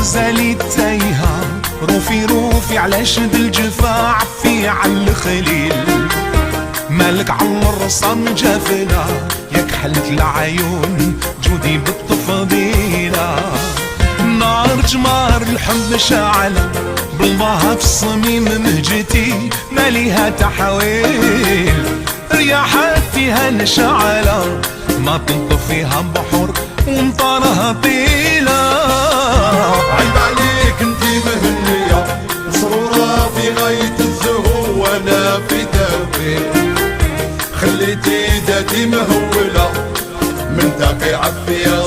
غزالي تايهة روفي روفي على شد الجفا عفي على الخليل مالك على الرصان جافلة ياك حلت العيون جودي بالتفضيلة نار جمار الحب شاعلة بالضها في الصميم مهجتي ماليها تحويل رياحات فيها نشعلة ما تنطف فيها بحر ومطارها طيلة عيب عليك انتي مهنية مسرورة في غاية الزهو وانا في دافي خليتي ذاتي مهولة من تاقي عفية